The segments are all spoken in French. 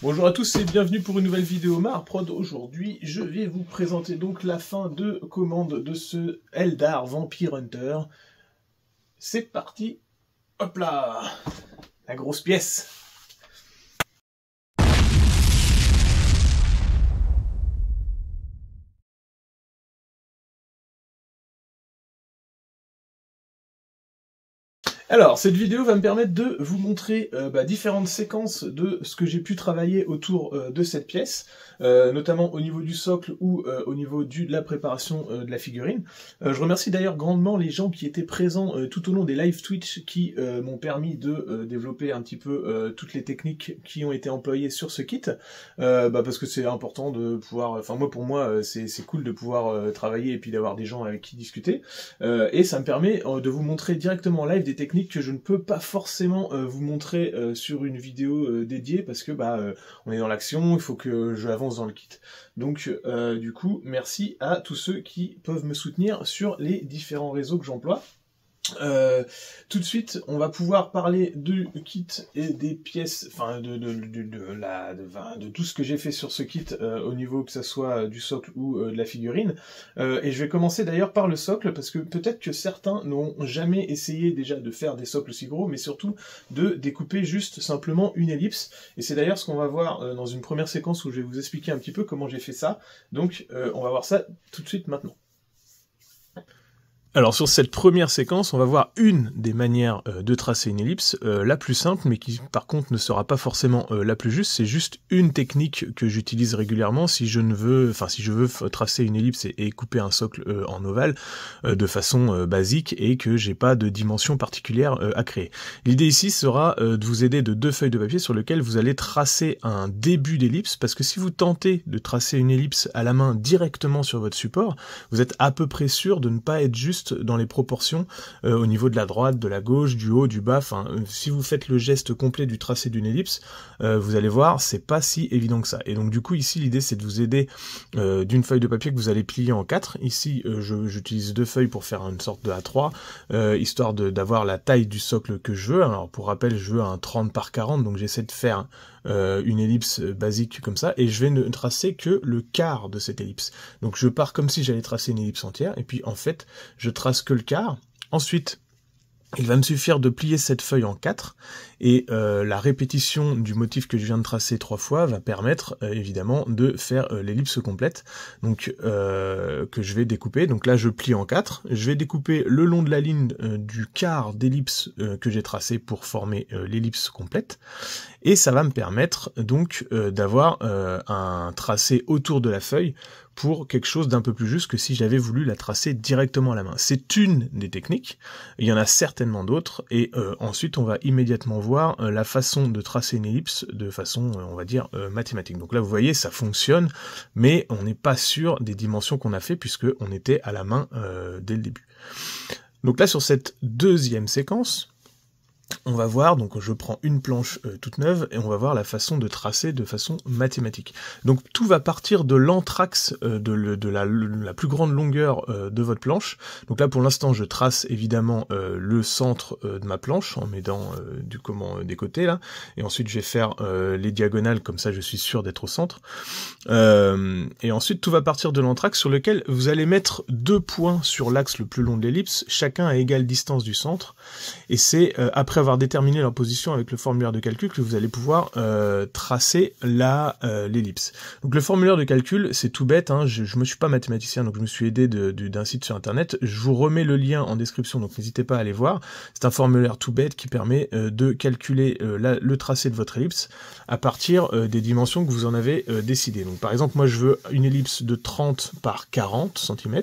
Bonjour à tous et bienvenue pour une nouvelle vidéo Marprod. Aujourd'hui, je vais vous présenter donc la fin de commande de ce Eldar Vampire Hunter. C'est parti. Hop là, la grosse pièce. Alors, cette vidéo va me permettre de vous montrer différentes séquences de ce que j'ai pu travailler autour de cette pièce, notamment au niveau du socle ou au niveau de la préparation de la figurine. Je remercie d'ailleurs grandement les gens qui étaient présents tout au long des live Twitch qui m'ont permis de développer un petit peu toutes les techniques qui ont été employées sur ce kit, parce que c'est important de pouvoir, enfin moi pour moi c'est cool de pouvoir travailler et puis d'avoir des gens avec qui discuter, et ça me permet de vous montrer directement en live des techniques que je ne peux pas forcément vous montrer sur une vidéo dédiée parce que on est dans l'action, il faut que je avance dans le kit. Donc du coup, merci à tous ceux qui peuvent me soutenir sur les différents réseaux que j'emploie. Tout de suite, on va pouvoir parler du kit et des pièces, enfin de tout ce que j'ai fait sur ce kit au niveau que ça soit du socle ou de la figurine. Et je vais commencer d'ailleurs par le socle parce que peut-être que certains n'ont jamais essayé déjà de faire des socles aussi gros, mais surtout de découper juste simplement une ellipse. Et c'est d'ailleurs ce qu'on va voir dans une première séquence où je vais vous expliquer un petit peu comment j'ai fait ça. Donc on va voir ça tout de suite maintenant. Alors sur cette première séquence, on va voir une des manières de tracer une ellipse, la plus simple, mais qui par contre ne sera pas forcément la plus juste. C'est juste une technique que j'utilise régulièrement si je veux tracer une ellipse et couper un socle en ovale de façon basique et que j'ai pas de dimension particulière à créer. L'idée ici sera de vous aider de deux feuilles de papier sur lesquelles vous allez tracer un début d'ellipse, parce que si vous tentez de tracer une ellipse à la main directement sur votre support, vous êtes à peu près sûr de ne pas être juste dans les proportions au niveau de la droite, de la gauche, du haut, du bas. Enfin, si vous faites le geste complet du tracé d'une ellipse, vous allez voir, c'est pas si évident que ça. Et donc du coup ici l'idée c'est de vous aider d'une feuille de papier que vous allez plier en 4. Ici j'utilise deux feuilles pour faire une sorte de A3, histoire d'avoir la taille du socle que je veux. Alors pour rappel, je veux un 30 par 40, donc j'essaie de faire une ellipse basique comme ça, et je vais ne tracer que le quart de cette ellipse. Donc je pars comme si j'allais tracer une ellipse entière, et puis en fait, je trace que le quart. Ensuite, il va me suffire de plier cette feuille en 4, et la répétition du motif que je viens de tracer 3 fois va permettre évidemment de faire l'ellipse complète, donc que je vais découper. Donc là je plie en 4, je vais découper le long de la ligne du quart d'ellipse que j'ai tracé pour former l'ellipse complète, et ça va me permettre donc d'avoir un tracé autour de la feuille pour quelque chose d'un peu plus juste que si j'avais voulu la tracer directement à la main. C'est une des techniques, il y en a certainement d'autres, et ensuite on va immédiatement voir la façon de tracer une ellipse de façon, on va dire, mathématique. Donc là vous voyez, ça fonctionne, mais on n'est pas sûr des dimensions qu'on a fait puisque on était à la main dès le début. Donc là sur cette deuxième séquence, on va voir, donc je prends une planche toute neuve, et on va voir la façon de tracer de façon mathématique. Donc tout va partir de l'anthrax de la plus grande longueur de votre planche. Donc là pour l'instant je trace évidemment le centre de ma planche en mettant des côtés là, et ensuite je vais faire les diagonales, comme ça je suis sûr d'être au centre. Et ensuite tout va partir de l'anthrax sur lequel vous allez mettre deux points sur l'axe le plus long de l'ellipse, chacun à égale distance du centre, et c'est après avoir déterminé leur position avec le formulaire de calcul que vous allez pouvoir tracer l'ellipse. Donc le formulaire de calcul, c'est tout bête, hein, je me suis pas mathématicien, donc je me suis aidé d'un site sur internet. Je vous remets le lien en description, donc n'hésitez pas à aller voir. C'est un formulaire tout bête qui permet de calculer le tracé de votre ellipse à partir des dimensions que vous en avez décidées. Donc par exemple, moi je veux une ellipse de 30 par 40 cm,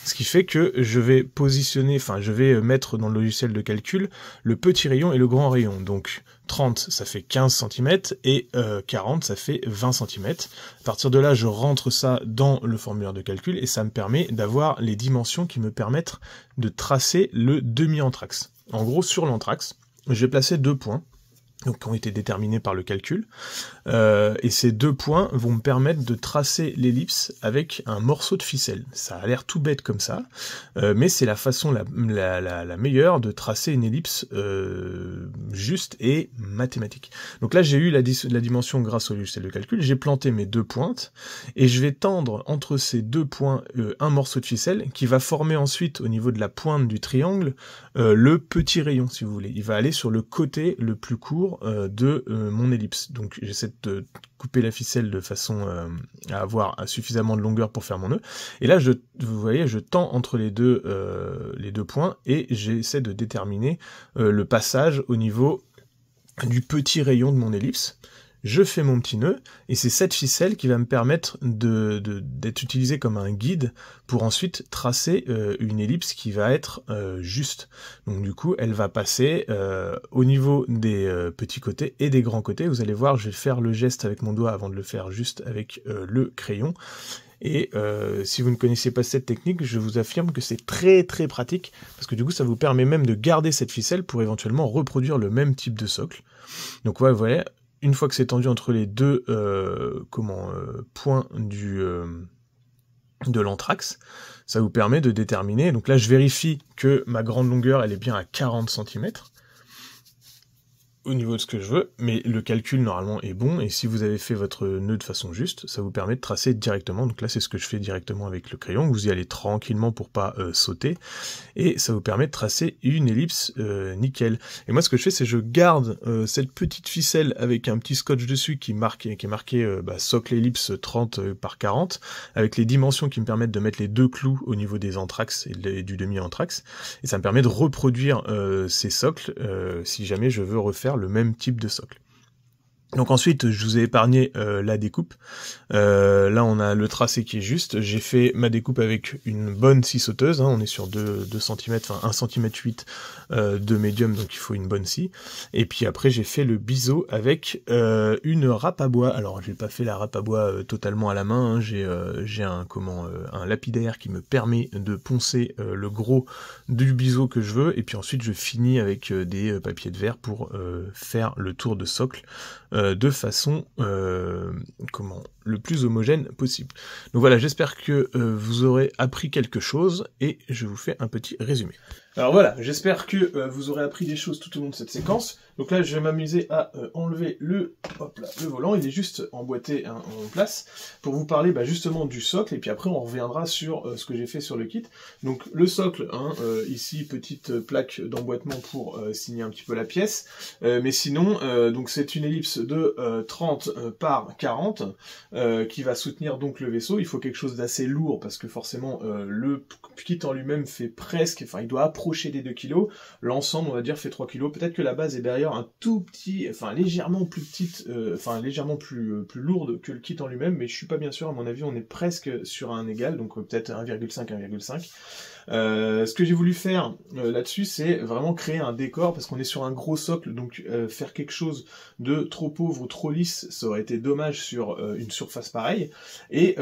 ce qui fait que je vais positionner, enfin je vais mettre dans le logiciel de calcul le petit rayon et le grand rayon. Donc 30 ça fait 15 cm et 40 ça fait 20 cm. À partir de là je rentre ça dans le formulaire de calcul et ça me permet d'avoir les dimensions qui me permettent de tracer le demi-anthrax. En gros sur l'anthrax je vais placer deux points. donc qui ont été déterminés par le calcul, et ces 2 points vont me permettre de tracer l'ellipse avec un morceau de ficelle. Ça a l'air tout bête comme ça, mais c'est la façon la meilleure de tracer une ellipse juste et mathématique. Donc là j'ai eu la dimension grâce au logiciel de calcul, j'ai planté mes 2 pointes, et je vais tendre entre ces 2 points un morceau de ficelle qui va former ensuite au niveau de la pointe du triangle le petit rayon, si vous voulez. Il va aller sur le côté le plus court de mon ellipse. Donc j'essaie de couper la ficelle de façon à avoir suffisamment de longueur pour faire mon nœud. Et là, vous voyez, je tends entre les deux points et j'essaie de déterminer le passage au niveau du petit rayon de mon ellipse. Je fais mon petit nœud, et c'est cette ficelle qui va me permettre d'être utilisée comme un guide pour ensuite tracer une ellipse qui va être juste. Donc du coup, elle va passer au niveau des petits côtés et des grands côtés. Vous allez voir, je vais faire le geste avec mon doigt avant de le faire juste avec le crayon. Et si vous ne connaissez pas cette technique, je vous affirme que c'est très très pratique, parce que du coup ça vous permet même de garder cette ficelle pour éventuellement reproduire le même type de socle. Donc ouais, vous voyez, une fois que c'est tendu entre les deux points de l'anthrax, ça vous permet de déterminer. Donc là je vérifie que ma grande longueur elle est bien à 40 cm. Au niveau de ce que je veux, mais le calcul normalement est bon, et si vous avez fait votre nœud de façon juste, ça vous permet de tracer directement. Donc là c'est ce que je fais directement avec le crayon, vous y allez tranquillement pour pas sauter, et ça vous permet de tracer une ellipse nickel. Et moi ce que je fais, c'est je garde cette petite ficelle avec un petit scotch dessus qui est marqué socle ellipse 30 par 40, avec les dimensions qui me permettent de mettre les 2 clous au niveau des anthrax et du demi-anthrax, et ça me permet de reproduire ces socles si jamais je veux refaire le même type de socle. Donc ensuite, je vous ai épargné la découpe. Là, on a le tracé qui est juste. J'ai fait ma découpe avec une bonne scie sauteuse. On est sur 2 cm, enfin 1 cm 8 de médium, donc il faut une bonne scie. Et puis après, j'ai fait le biseau avec une râpe à bois. Alors, j'ai pas fait la râpe à bois totalement à la main. J'ai un lapidaire qui me permet de poncer le gros du biseau que je veux. Et puis ensuite, je finis avec des papiers de verre pour faire le tour de socle de façon le plus homogène possible. Donc voilà, j'espère que vous aurez appris quelque chose, et je vous fais un petit résumé. Alors voilà, j'espère que vous aurez appris des choses tout au long de cette séquence. Donc là, je vais m'amuser à enlever le volant, il est juste emboîté en place, pour vous parler justement du socle, et puis après on reviendra sur ce que j'ai fait sur le kit. Donc le socle, ici, petite plaque d'emboîtement pour signer un petit peu la pièce, mais sinon, donc c'est une ellipse de 30 par 40, qui va soutenir donc le vaisseau. Il faut quelque chose d'assez lourd, parce que forcément, le kit en lui-même fait il doit approcher des 2 kg, l'ensemble on va dire fait 3 kg, peut-être que la base est derrière un tout petit, légèrement plus petite, légèrement plus lourde que le kit en lui-même, mais je suis pas bien sûr, à mon avis on est presque sur un égal, donc peut-être 1,5, 1,5. Ce que j'ai voulu faire là-dessus, c'est vraiment créer un décor, parce qu'on est sur un gros socle, donc faire quelque chose de trop pauvre ou trop lisse, ça aurait été dommage sur une surface pareille, et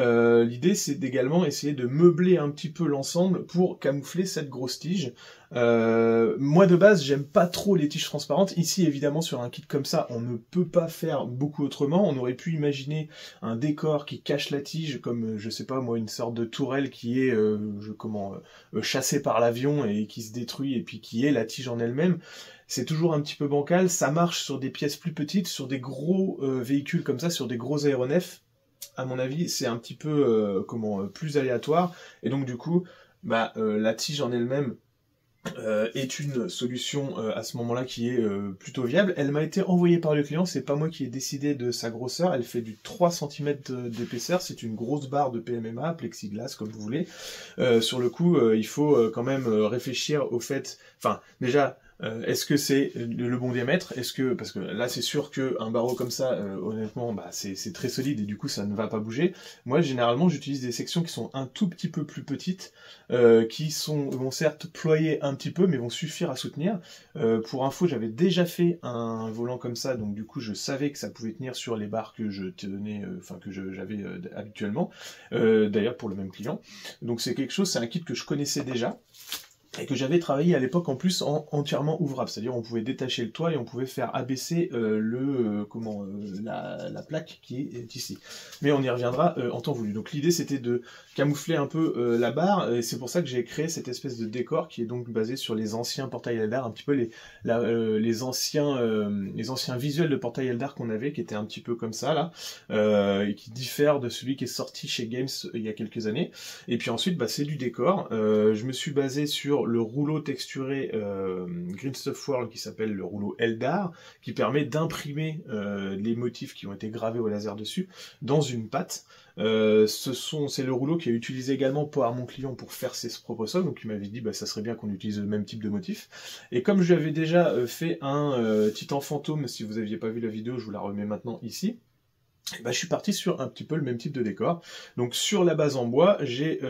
l'idée c'est d'également essayer de meubler un petit peu l'ensemble pour camoufler cette grosse tige. Moi de base j'aime pas trop les tiges transparentes. Ici évidemment sur un kit comme ça on ne peut pas faire beaucoup autrement. On aurait pu imaginer un décor qui cache la tige, comme je sais pas moi, une sorte de tourelle qui est chassée par l'avion et qui se détruit, et puis qui est la tige en elle-même. C'est toujours un petit peu bancal. Ça marche sur des pièces plus petites, sur des gros véhicules comme ça, sur des gros aéronefs. À mon avis c'est un petit peu plus aléatoire, et donc du coup la tige en elle-même est une solution à ce moment-là qui est plutôt viable. Elle m'a été envoyée par le client, c'est pas moi qui ai décidé de sa grosseur. Elle fait du 3 cm d'épaisseur, c'est une grosse barre de PMMA, plexiglas comme vous voulez. Sur le coup, il faut quand même réfléchir au fait, déjà, est-ce que c'est le bon diamètre? Parce que là c'est sûr qu'un barreau comme ça, honnêtement, c'est très solide, et du coup ça ne va pas bouger. Moi généralement j'utilise des sections qui sont un tout petit peu plus petites, qui vont certes ployer un petit peu, mais vont suffire à soutenir. Pour info, j'avais déjà fait un volant comme ça, donc du coup je savais que ça pouvait tenir sur les barres que je tenais, j'avais habituellement, d'ailleurs pour le même client. Donc c'est un kit que je connaissais déjà. et que j'avais travaillé à l'époque en plus en entièrement ouvrable, c'est-à-dire on pouvait détacher le toit et on pouvait faire abaisser la plaque qui est ici. Mais on y reviendra en temps voulu. Donc l'idée c'était de camoufler un peu la barre, et c'est pour ça que j'ai créé cette espèce de décor qui est donc basé sur les anciens portails Eldar, un petit peu les anciens visuels de portail Eldar qu'on avait, qui étaient un petit peu comme ça là, et qui diffèrent de celui qui est sorti chez Games il y a quelques années. Et puis ensuite c'est du décor. Je me suis basé sur le rouleau texturé Green Stuff World qui s'appelle le rouleau Eldar, qui permet d'imprimer les motifs qui ont été gravés au laser dessus dans une pâte. C'est le rouleau qui a utilisé également par mon client pour faire ses propres sols, donc il m'avait dit ça serait bien qu'on utilise le même type de motif. Et comme je lui avais déjà fait un titan fantôme, si vous aviez pas vu la vidéo, je vous la remets maintenant ici. Je suis parti sur un petit peu le même type de décor. Donc sur la base en bois, j'ai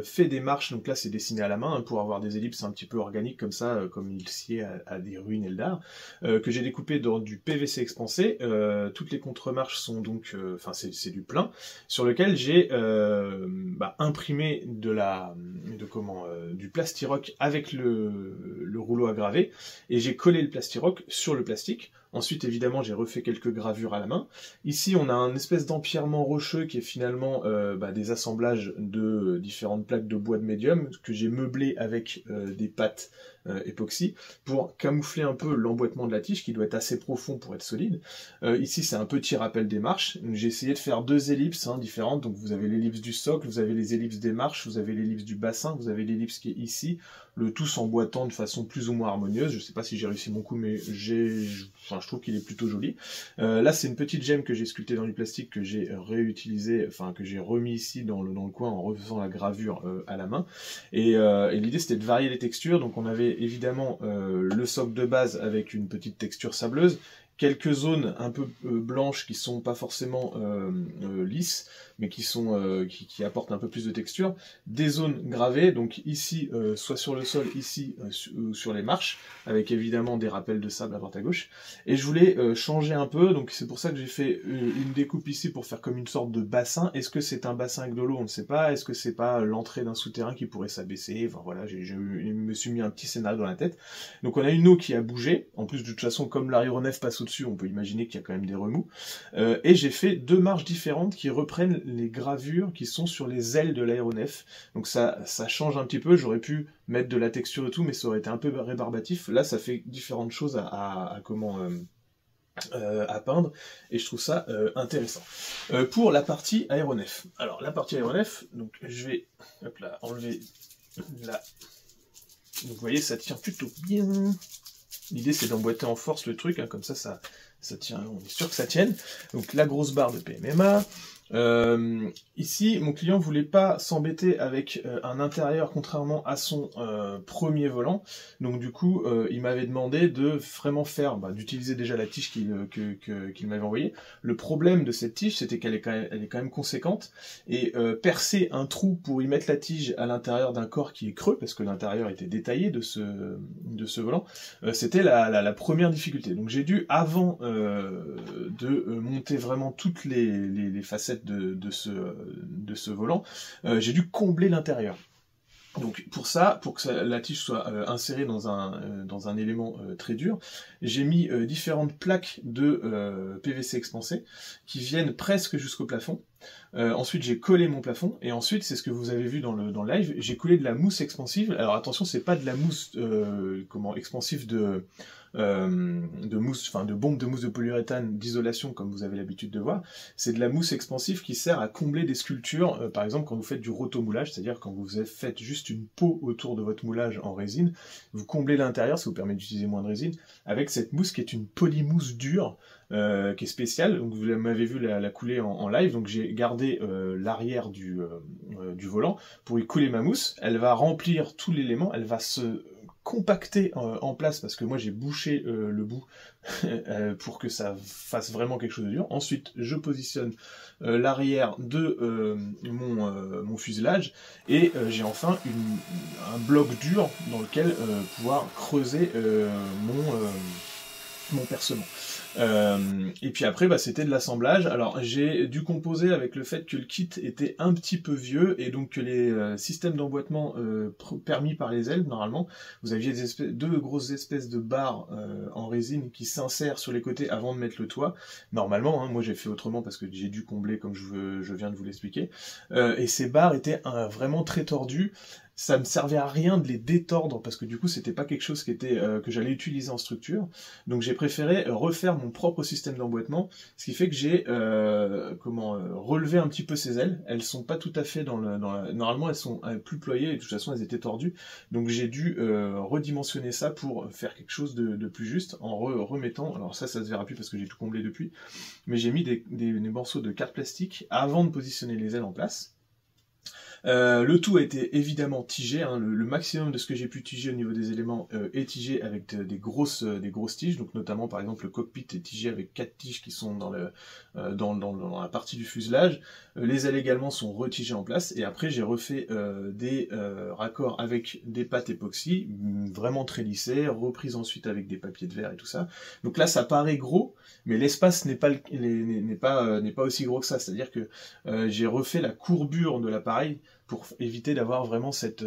fait des marches, donc là c'est dessiné à la main, pour avoir des ellipses un petit peu organiques comme ça, comme il s'y est à des ruines Eldar, que j'ai découpé dans du PVC expansé. Toutes les contre-marches sont donc, c'est du plein, sur lequel j'ai imprimé du plastiroc avec le rouleau à graver, et j'ai collé le plastiroc sur le plastique. Ensuite, évidemment, j'ai refait quelques gravures à la main. Ici, on a un espèce d'empierrement rocheux qui est finalement des assemblages de différentes plaques de bois de médium que j'ai meublé avec des pâtes époxy pour camoufler un peu l'emboîtement de la tige qui doit être assez profond pour être solide. Ici, c'est un petit rappel des marches. J'ai essayé de faire deux ellipses différentes. Donc, vous avez l'ellipse du socle, vous avez les ellipses des marches, vous avez l'ellipse du bassin, vous avez l'ellipse qui est ici. Le tout s'emboîtant de façon plus ou moins harmonieuse. Je sais pas si j'ai réussi mon coup, mais je trouve qu'il est plutôt joli. Là, c'est une petite gemme que j'ai sculptée dans du plastique, que j'ai réutilisé, que j'ai remis ici dans le coin en refaisant la gravure à la main. Et l'idée, c'était de varier les textures. Donc, on avait évidemment le socle de base avec une petite texture sableuse, quelques zones un peu blanches qui sont pas forcément lisses, mais qui apportent un peu plus de texture, des zones gravées, donc ici, soit sur le sol, ici, sur les marches, avec évidemment des rappels de sable à droite à gauche, et je voulais changer un peu, donc c'est pour ça que j'ai fait une découpe ici pour faire comme une sorte de bassin. Est-ce que c'est un bassin avec de l'eau? On ne sait pas. Est-ce que c'est pas l'entrée d'un souterrain qui pourrait s'abaisser? Enfin voilà, je me suis mis un petit scénario dans la tête. Donc on a une eau qui a bougé, en plus de toute façon, comme l'aéronef passe au-dessus, on peut imaginer qu'il y a quand même des remous, et j'ai fait deux marches différentes qui reprennent les gravures qui sont sur les ailes de l'aéronef. Donc ça change un petit peu. J'aurais pu mettre de la texture et tout, mais ça aurait été un peu rébarbatif. Là, ça fait différentes choses à peindre, et je trouve ça intéressant. Pour la partie aéronef. Alors, la partie aéronef, donc je vais enlever là. Donc, vous voyez, ça tient plutôt bien. L'idée, c'est d'emboîter en force le truc, comme ça tient, on est sûr que ça tienne. Donc, la grosse barre de PMMA. Ici, mon client voulait pas s'embêter avec un intérieur contrairement à son premier volant, donc du coup il m'avait demandé de vraiment faire, d'utiliser déjà la tige qu'il m'avait envoyée. Le problème de cette tige, c'était qu'elle est quand même conséquente, et percer un trou pour y mettre la tige à l'intérieur d'un corps qui est creux, parce que l'intérieur était détaillé de ce volant, c'était la première difficulté. Donc j'ai dû, avant de monter vraiment toutes les facettes de ce volant, j'ai dû combler l'intérieur. Donc pour que la tige soit insérée dans un élément très dur, j'ai mis différentes plaques de PVC expansé qui viennent presque jusqu'au plafond. Ensuite j'ai collé mon plafond, et ensuite, c'est ce que vous avez vu dans le live, j'ai collé de la mousse expansive. Alors attention, c'est pas de la mousse expansive de mousse, de bombe de mousse de polyuréthane d'isolation comme vous avez l'habitude de voir. C'est de la mousse expansive qui sert à combler des sculptures, par exemple quand vous faites du rotomoulage, c'est-à-dire quand vous faites juste une peau autour de votre moulage en résine, vous comblez l'intérieur, ça vous permet d'utiliser moins de résine, avec cette mousse qui est une polymousse dure, qui est spéciale. Donc vous m'avez vu la couler en live, donc j'ai gardé l'arrière du volant pour y couler ma mousse. Elle va remplir tout l'élément, elle va se compacter en place, parce que moi j'ai bouché le bout pour que ça fasse vraiment quelque chose de dur. Ensuite je positionne l'arrière de mon fuselage, et j'ai enfin un bloc dur dans lequel pouvoir creuser mon percement. Et puis après, bah, c'était de l'assemblage. Alors j'ai dû composer avec le fait que le kit était un petit peu vieux et donc que les systèmes d'emboîtement permis par les ailes, normalement, vous aviez deux grosses espèces de barres en résine qui s'insèrent sur les côtés avant de mettre le toit. Normalement, hein, moi j'ai fait autrement parce que j'ai dû combler comme je viens de vous l'expliquer. Et ces barres étaient vraiment très tordues. Ça me servait à rien de les détordre parce que du coup c'était pas quelque chose qui était que j'allais utiliser en structure. Donc j'ai préféré refaire mon propre système d'emboîtement, ce qui fait que j'ai relevé un petit peu ces ailes. Elles sont pas tout à fait normalement elles sont plus ployées et de toute façon elles étaient tordues. Donc j'ai dû redimensionner ça pour faire quelque chose de plus juste en remettant. Alors ça se verra plus parce que j'ai tout comblé depuis, mais j'ai mis des morceaux de carte plastique avant de positionner les ailes en place. Le tout a été évidemment tigé, hein, le maximum de ce que j'ai pu tiger au niveau des éléments est tigé avec des grosses tiges, donc notamment par exemple le cockpit est tigé avec 4 tiges qui sont dans la partie du fuselage, les ailes également sont retigées en place, et après j'ai refait des raccords avec des pâtes époxy, vraiment très lissées, reprises ensuite avec des papiers de verre et tout ça. Donc là ça paraît gros, mais l'espace n'est pas aussi gros que ça, c'est-à-dire que j'ai refait la courbure de l'appareil pour éviter d'avoir vraiment cette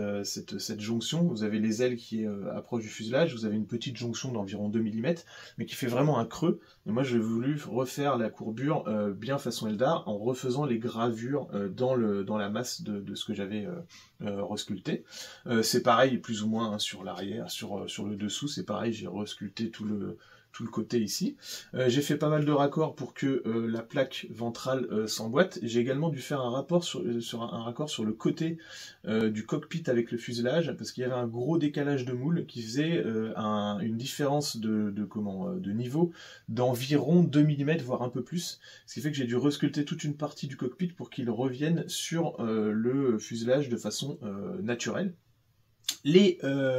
jonction. Vous avez les ailes qui est approche du fuselage, vous avez une petite jonction d'environ 2 mm, mais qui fait vraiment un creux. Et moi j'ai voulu refaire la courbure bien façon Eldar, en refaisant les gravures dans la masse de ce que j'avais resculpté. C'est pareil plus ou moins hein, sur l'arrière, sur le dessous, c'est pareil, j'ai resculpté tout le côté ici. J'ai fait pas mal de raccords pour que la plaque ventrale s'emboîte. J'ai également dû faire un raccord sur le côté du cockpit avec le fuselage, parce qu'il y avait un gros décalage de moule qui faisait une différence de niveau d'environ 2 mm, voire un peu plus. Ce qui fait que j'ai dû resculpter toute une partie du cockpit pour qu'il revienne sur le fuselage de façon naturelle. Les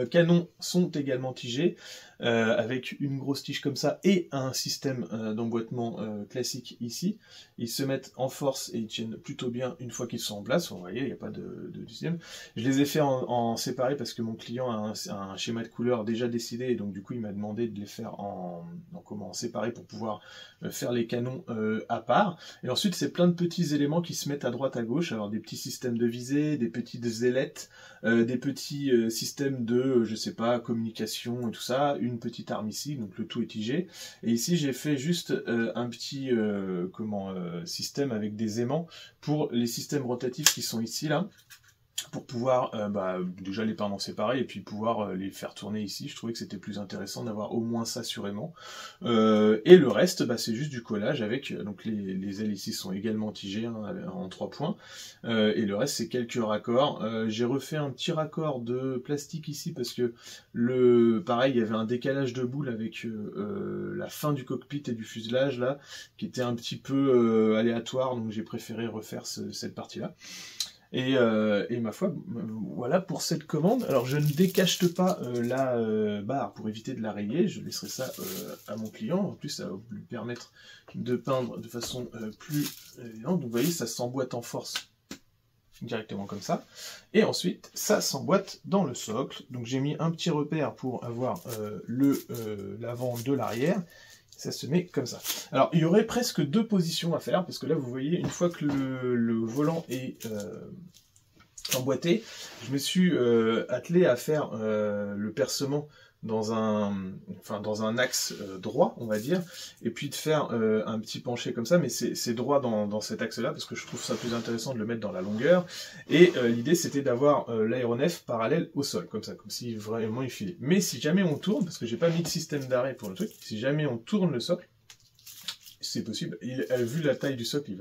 canons sont également tigés, avec une grosse tige comme ça et un système d'emboîtement classique ici. Ils se mettent en force et ils tiennent plutôt bien une fois qu'ils sont en place. Vous voyez, il n'y a pas de système. Je les ai fait en séparé parce que mon client a un schéma de couleur déjà décidé, et donc du coup il m'a demandé de les faire en séparé pour pouvoir faire les canons à part. Et ensuite c'est plein de petits éléments qui se mettent à droite à gauche, alors des petits systèmes de visée, des petites ailettes, des petits systèmes de, je sais pas, communication et tout ça, une petite arme ici, donc le tout est tigé. Et ici j'ai fait juste un petit système avec des aimants pour les systèmes rotatifs qui sont ici là, pour pouvoir déjà les peindre en séparé et puis pouvoir les faire tourner ici. Je trouvais que c'était plus intéressant d'avoir au moins ça sur aimant. Et le reste, c'est juste du collage avec, donc les ailes ici sont également tigées hein, en 3 points, et le reste c'est quelques raccords. J'ai refait un petit raccord de plastique ici parce que pareil, il y avait un décalage de boule avec la fin du cockpit et du fuselage là, qui était un petit peu aléatoire, donc j'ai préféré refaire cette partie-là. Et ma foi, voilà pour cette commande. Alors je ne décacheté pas la barre pour éviter de la rayer, je laisserai ça à mon client. En plus ça va lui permettre de peindre de façon plus évidente. Donc vous voyez, ça s'emboîte en force directement comme ça. Et ensuite, ça s'emboîte dans le socle. Donc j'ai mis un petit repère pour avoir l'avant de l'arrière. Ça se met comme ça. Alors, il y aurait presque 2 positions à faire, parce que là, vous voyez, une fois que le volant est emboîté, je me suis attelé à faire le percement dans un axe droit, on va dire, et puis de faire un petit penché comme ça, mais c'est droit dans cet axe-là, parce que je trouve ça plus intéressant de le mettre dans la longueur, et l'idée c'était d'avoir l'aéronef parallèle au sol, comme ça, comme si vraiment il filait. Mais si jamais on tourne, parce que j'ai pas mis de système d'arrêt pour le truc, si jamais on tourne le socle, c'est possible, vu la taille du socle,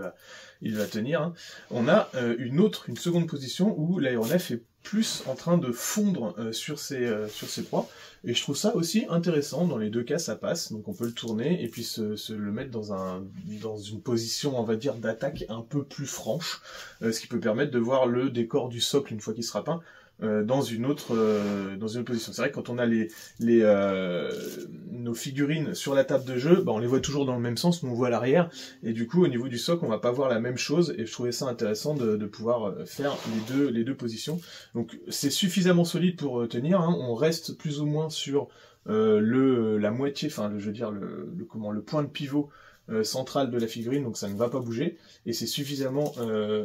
il va tenir, hein. On a une seconde position où l'aéronef est plus en train de fondre sur ses proies, et je trouve ça aussi intéressant. Dans les 2 cas ça passe, donc on peut le tourner et puis se le mettre dans une position, on va dire, d'attaque un peu plus franche, ce qui peut permettre de voir le décor du socle une fois qu'il sera peint dans une autre position. C'est vrai que quand on a nos figurines sur la table de jeu, on les voit toujours dans le même sens, nous on voit l'arrière, et du coup au niveau du socle on va pas voir la même chose, et je trouvais ça intéressant de pouvoir faire les deux positions. Donc c'est suffisamment solide pour tenir, hein. On reste plus ou moins sur la moitié, enfin je veux dire le point de pivot central de la figurine, donc ça ne va pas bouger, et c'est suffisamment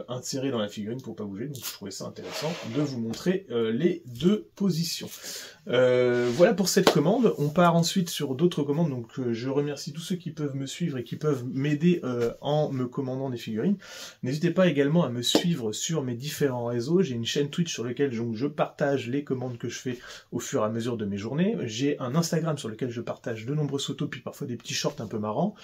inséré dans la figurine pour pas bouger, donc je trouvais ça intéressant de vous montrer les deux positions. Voilà pour cette commande. On part ensuite sur d'autres commandes, donc je remercie tous ceux qui peuvent me suivre et qui peuvent m'aider en me commandant des figurines. N'hésitez pas également à me suivre sur mes différents réseaux. J'ai une chaîne Twitch sur laquelle je partage les commandes que je fais au fur et à mesure de mes journées. J'ai un Instagram sur lequel je partage de nombreuses photos, puis parfois des petits shorts un peu marrants.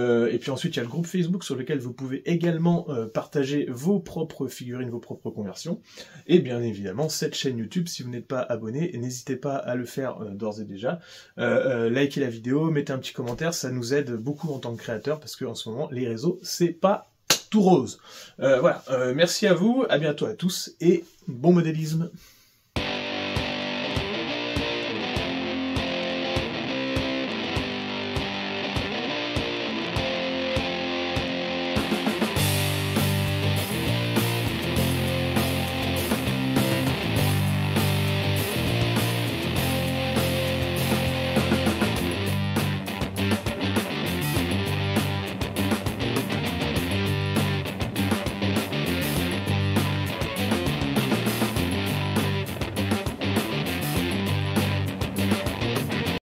Et puis ensuite il y a le groupe Facebook sur lequel vous pouvez également partager vos propres figurines, vos propres conversions. Et bien évidemment cette chaîne YouTube, si vous n'êtes pas abonné, n'hésitez pas à le faire d'ores et déjà. Likez la vidéo, mettez un petit commentaire, ça nous aide beaucoup en tant que créateur, parce que en ce moment les réseaux c'est pas tout rose. Voilà, merci à vous, à bientôt à tous, et bon modélisme.